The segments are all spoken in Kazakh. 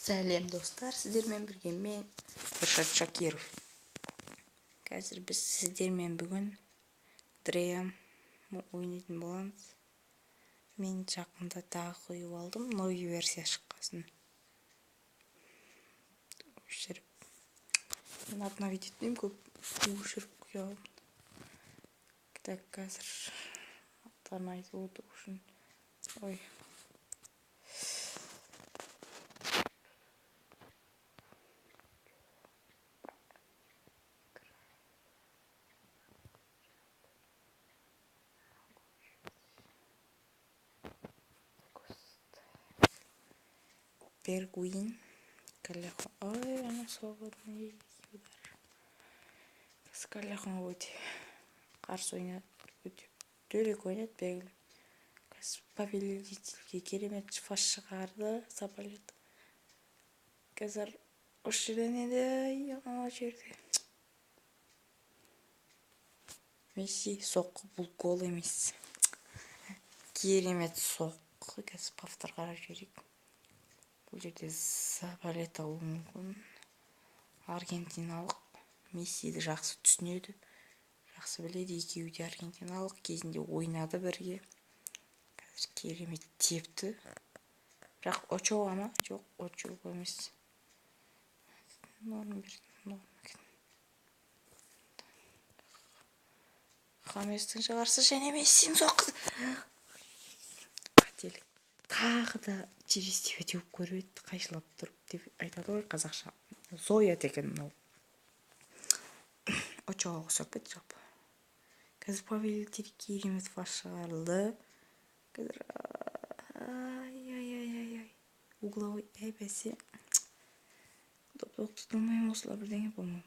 Сәлем достар, сіздермен бірге мен Иршат Шакиров. Қазір біз сіздермен бүгін Дреам ойнайтын боламыз. Мен жақында тағы қойып алдым, новый версия шыққасын. Өшіріп. Мен обновить етпеймін, көп өшіріп қоямын. Так, қазір аттарын айтып отыру үшін. Ой. Пергуин, Каляхон. Ой, она свободный удар. С Каляхон өте қарсы ойнады, өте дөрекі ойнады белгілі. Қазір повелительге керемет фас шығарды, Сабалет. Қазір осы жерден еді, ана жерде. Месси соққы, бұл гол емес. Керемет соққы, қазір повтор қарап жіберейік. Бұл жерде Сабалет алуы мүмкін. Аргентиналық Мессиді жақсы түсінеді. Жақсы біледі, екеуі де аргентиналық кезінде ойнады бірге. Қазір керемет тепті. Бірақ Очоу ма? Жоқ, Очоу емес. Норм берді. Хаместің шығарсы және Мессидің соққысы. Қателік. Тағы да через тебя теуіп көреді, қайшылап тұрып деп айтады ғой қазақша. Зоя деген мынау. Очоуға ұқсап кетті жалпы. Қазір повелитель керемет фас шығарылды. Қазір ай. Угловой бәсе. Доп тұтылмаймын, осылар бірдеңе болмам.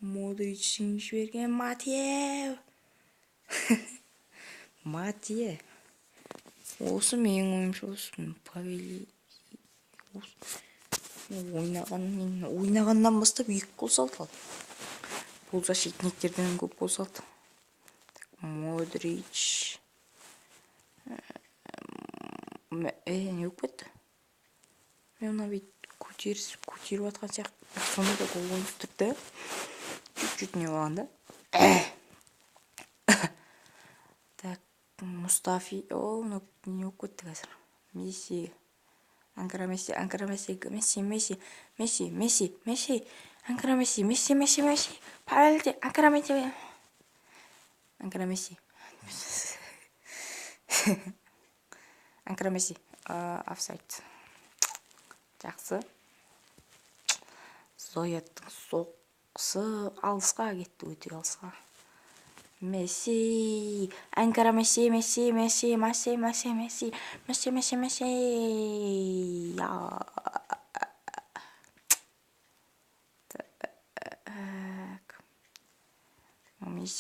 Модричтің жіберген Матье. Матье. Осы менің ойымша осы повелитель. Ойнағаннан бастап 2 гол салды. Бұл защитниктерден көп гол салды. Модрич. Не өп кетті? Мен оны бейт көтеріп атқан сияқты. Соны да гол ойып тұрды. Чуть-чуть не болғанда. Так, Мустафи. Не өп кетті қазір. Месси. Анкара Месси. Анкара Месси. Повелитель, Анкара Месси. Анкара Месси. Офсайд. Жақсы. Зояттың соққысы алысқа кетті, өте алысқа. Месси. Анкара Месси. Месси,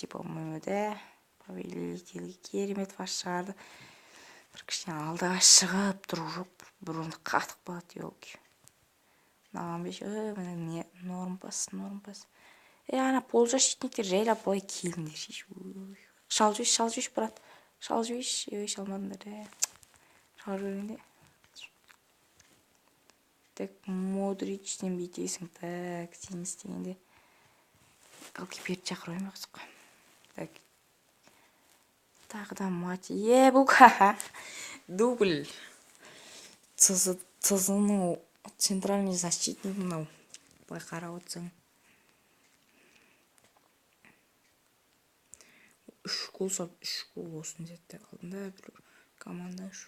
по-моему, да. Повелитель керемет фас шығарды. Бір кішкене алдыға шығып тұру жоқ. Бір онда қатық болады, елки. Маған беше, міне норм пас. Ана полузащитниктер жайлап былай келіңдер. Шал жүйш, брат. Шал шалмадыңдар. Шал жүйінде. Так, Модричтен бейтесің. Так, сен істегенде. Голкиперді шақыру емес қызық. Так. Тағы да Матье бұқа. Дубль. Цызының центральный защитник мынау. Былай қарап отырсаң. 3 гол сап, 3 гол olsun деді. Алдында бір команда үш.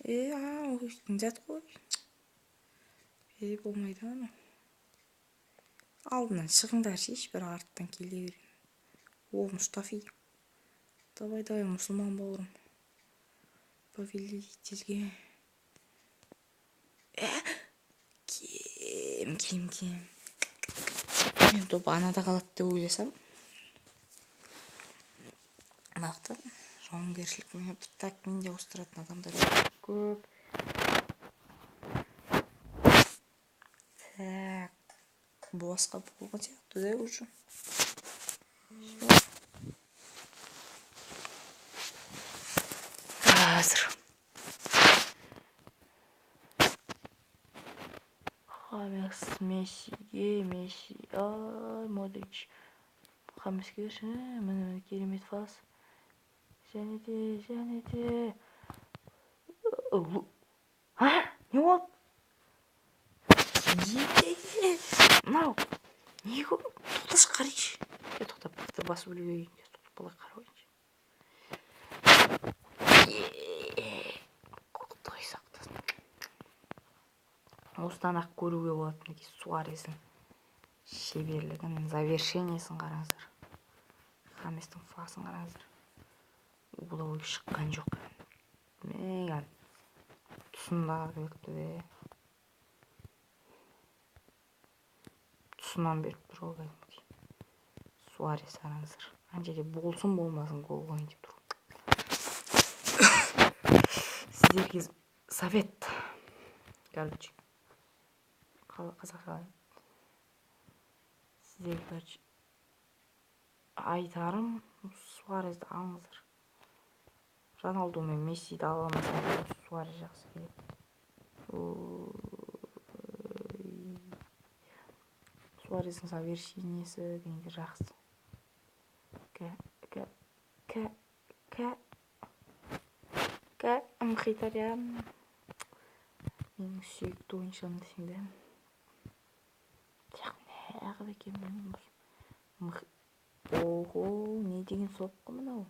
Ойын зәт қой. Болмайды ана. Алдынан шығыңдар шеш, бір арттан келе берем. Мустафи. Давай, мұсылман бауырым. Повелительге. Кем. Мен топ анада қалады деп ойласам. Нақты жауынгершілік мен так менде остыратын адамдар көп. Так. Басқа болған сияқты да уже. Қазір Хамес Мессиге, Месси, Модрич. Хамеске берші, міне керемет пас. Және де. Не болды? Мынау. Не көп? Тоқташы қарайыншы. Тоқтап, басып өлейін. Былай қарайыншы. Құдай сақтасын. Осыдан ақ көруге болады Суарездің шеберлігін, завершениесін қараңыздар. Хаместің фасын қараңыздар. Бұл ой шыққан жоқ. Меган. Тұсындағы бекті де. Тұсынан беріп тұр ғой. Суарез қараңыздар. Ана жерде болсын болмасын гол ойын деп тұр. Сіздерге совет. Короче. Қазақша. Сіздерге айтарым Суарезді алыңыздар. Роналду мен Мессиді аламаса Суарез жақсы келеді. Суарездің завершениесі дегенде жақсы. Мхитарян. Менің сүйікті ойыншым десеңде. Неғып екен білмеймін. Ого, не деген соққы мынау?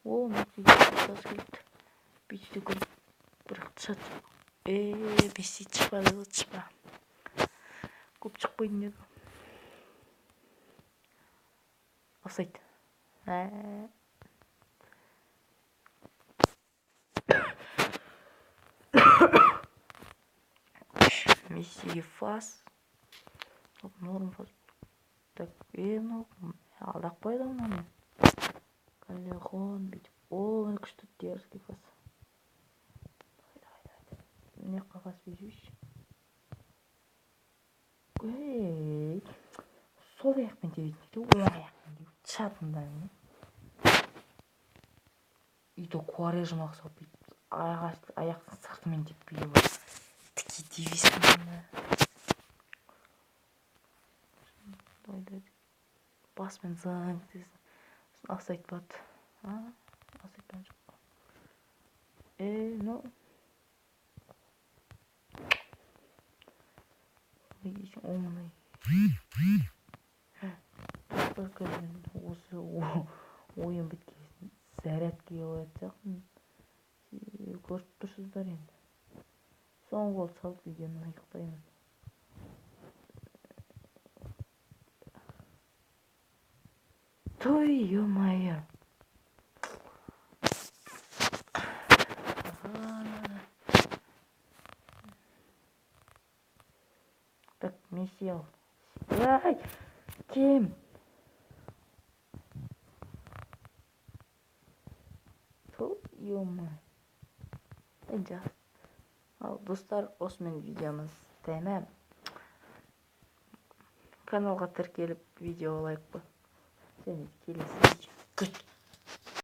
О, нәтиже келді. Бүйтті көріп бірақ тұшады. Месси шықпа. Көп шықпайын еді. Офсайд. Мессиге фас. Норм фас. Так, алдақ қойды мен. Каллехон бүйтіп. Оны күшті дерзкий фас. Міне қағаз берейші. Сол аяқпен тебетін. Оң аяқпен тебетін. Шатында не? Үйді Куарежма ұқсап бүйтіп. Аяқтың сақымен теппейді бар. Тіке девесін. Басмен заң десін. Офсайд бат. Офсайд бат жоқ. Ну. Видите, умный. Только осы ойын біткесін зарядке оятсақпын. Көріп тұрсыздар енді. Соңғы гол салып видеоны аяқтаймын. Той, ё-моё. Так, Месси ал. Кем? Той, ё-моё. Жақсы. Ал достар, осымен видеомыз тәмам. Каналға тіркеліп видео лайк қой. Және келесі видео күт.